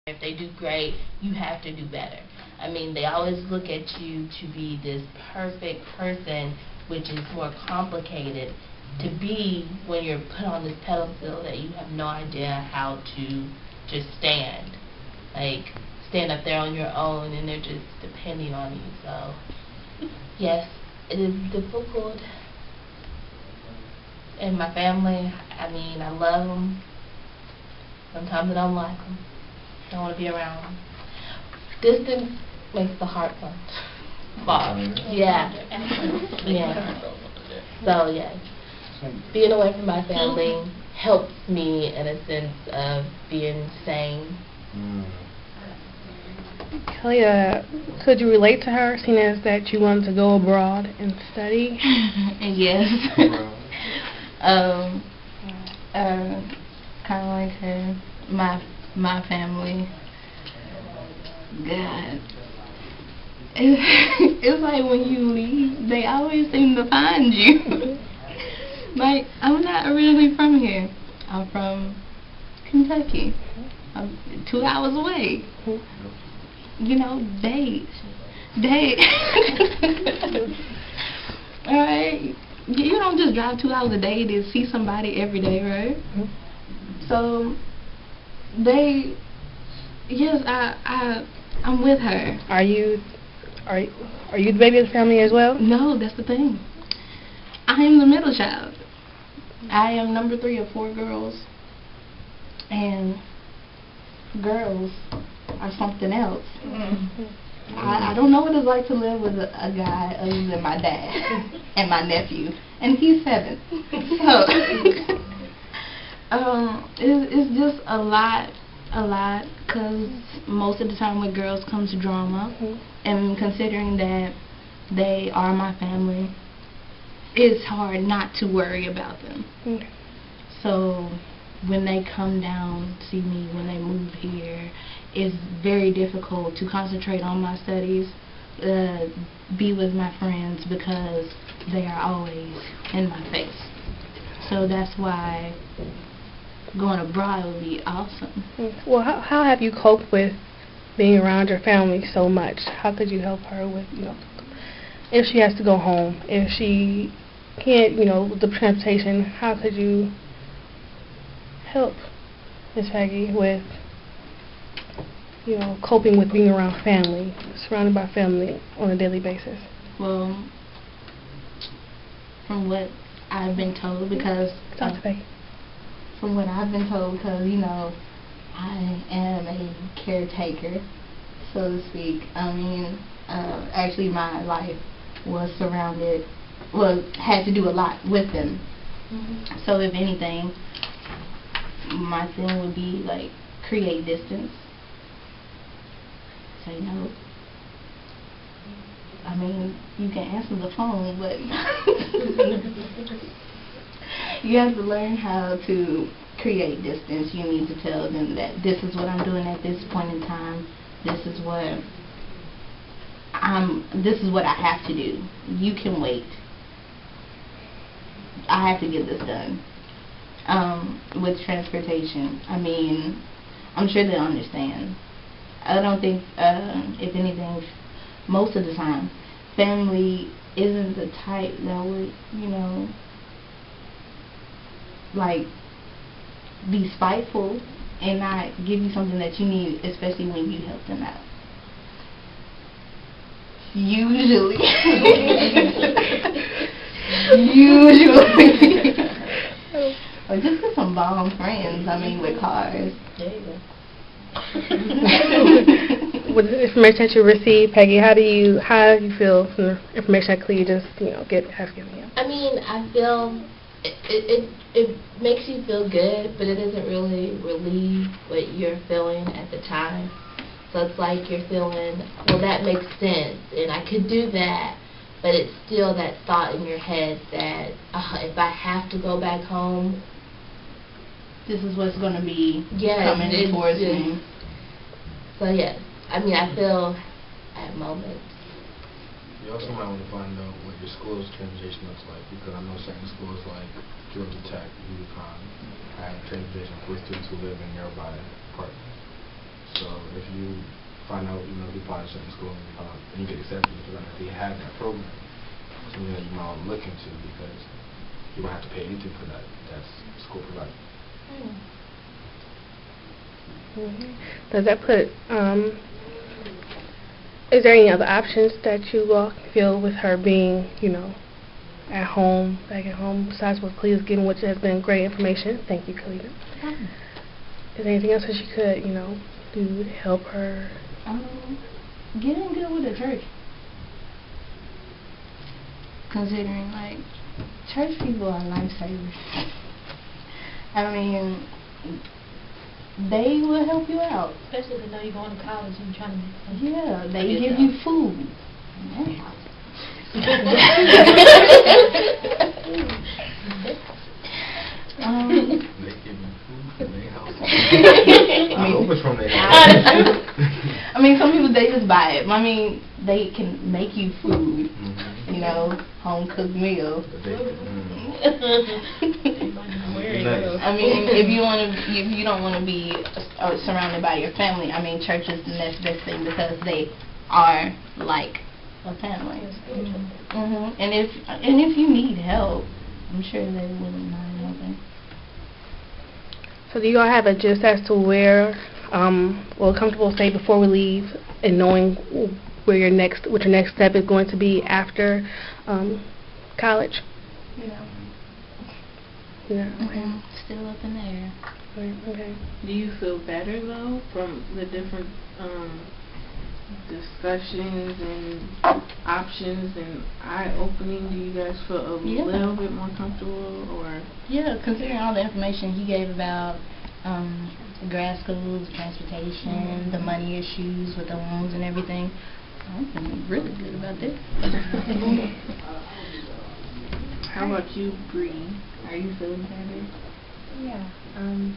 If they do great, you have to do better. I mean, they always look at you to be this perfect person, which is more complicated to be when you're put on this pedestal that you have no idea how to just stand. Like, stand up there on your own, and they're just depending on you. So, yes, it is difficult. And my family, I mean, I love them. Sometimes I don't like them. Don't want to be around them. Distance makes the heart fall. Yeah. Yeah. So, yeah. Being away from my family helps me in a sense of being sane. Kelly, could you relate to her, seeing as that you wanted to go abroad and study? Yes. Kind of like her, my family. God, it's like when you leave, they always seem to find you. Like, I'm not originally from here. I'm from Kentucky. I'm 2 hours away. You know, days. Alright? You don't just drive 2 hours a day to see somebody every day, right? So, yes, I'm with her. Are you the baby of the family as well? No, that's the thing. I am the middle child. I am number 3 of 4 girls. And girls are something else. I don't know what it's like to live with a guy other than my dad and my nephew. And he's 7. So, it's just a lot, because most of the time with girls comes drama. And considering that they are my family, it's hard not to worry about them. So when they come down to see me, when they move here, it's very difficult to concentrate on my studies, be with my friends, because they are always in my face. So that's why going abroad would be awesome. Well, how have you coped with being around your family so much? How could you help her with, if she has to go home, if she can't, with the transportation, how could you help Miss Peggy with, coping with being around family, surrounded by family on a daily basis? Well, from what I've been told, because from what I've been told, because I am a caretaker, so to speak. I mean, actually, my life was had to do a lot with them. So if anything, my thing would be like create distance. Say no. I mean, you can answer the phone, but you have to learn how to create distance. You need to tell them that this is what I'm doing at this point in time. This is what I have to do. You can wait. I have to get this done. With transportation, I mean, I'm sure they'll understand. I don't think, if anything, most of the time, family isn't the type that would, like, be spiteful and not give you something that you need, especially when you help them out. Usually. Or just get some bomb friends, with cars. There you go. With the information that you receive, Peggy, how do you feel from the information that Clea just has given you? I mean, I feel it makes you feel good, but it doesn't really relieve what you're feeling at the time. So it's like you're feeling, well, that makes sense, and I could do that, but it's still that thought in your head that if I have to go back home, this is what's going to be coming towards me. So yes, I mean, I feel at moments. You also might want to find out what your school's transportation looks like, because I know certain schools like Georgia Tech, UConn, have transportation for students who live in nearby parts. So if you find out, you apply to a certain school and you get accepted, they have that program. Something that you might look into because you won't have to pay anything for that. That's school provided. Does that put, is there any other options that you all feel with her being, at home, back at home, besides what Kalia's given, which has been great information? Thank you, Kalia. Is there anything else that she could, do to help her? Get in good with the church. Considering, church people are lifesavers. I mean, they will help you out. Especially if they know you're going to college and trying to make some. Yeah, they give you food. They give you food from their house. I hope it's from their house. I mean, some people, they just buy it. I mean, they can make you food. Home cooked meal. I mean, if you don't want to be surrounded by your family, I mean, church is the next best thing because they are like a family. And if you need help, I'm sure they wouldn't mind helping. So do you all have a gist as to where, comfortable say before we leave, and knowing what your next step is going to be after college? Yeah. Okay. Still up in the air. Okay. Do you feel better though from the different discussions and options and eye-opening? Do you guys feel a little bit more comfortable, or? Yeah, considering all the information he gave about grad schools, transportation, the money issues with the loans and everything, I'm feeling really good about this. How about you, Bree? Are you feeling better? Yeah. I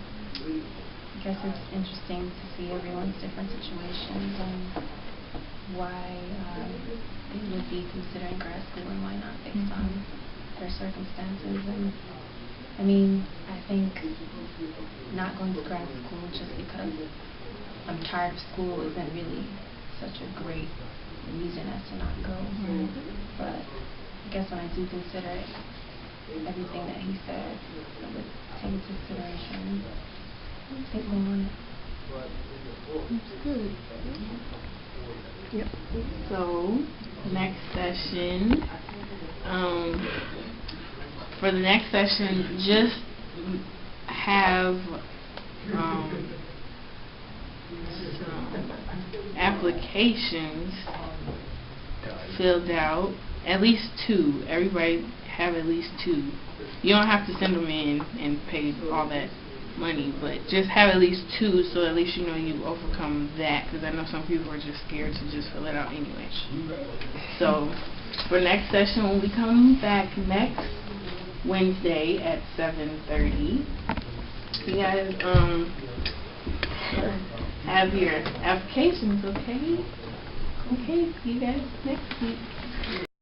guess it's interesting to see everyone's different situations and why they would be considering grad school and why not based on their circumstances. And I mean, I think not going to grad school just because I'm tired of school isn't really such a great reason as to not go. But I guess when I do consider it, everything that he said, I would take into consideration and think more on it. That's good. Yep. So, next session, for the next session, just have some applications filled out, at least 2. Everybody have at least 2. You don't have to send them in and pay all that money, but just have at least 2, so at least you overcome that, because I know some people are just scared to just fill it out anyway. So for next session, we'll be coming back next Wednesday at 7:30. You guys have your applications, okay? Okay, see you guys next week.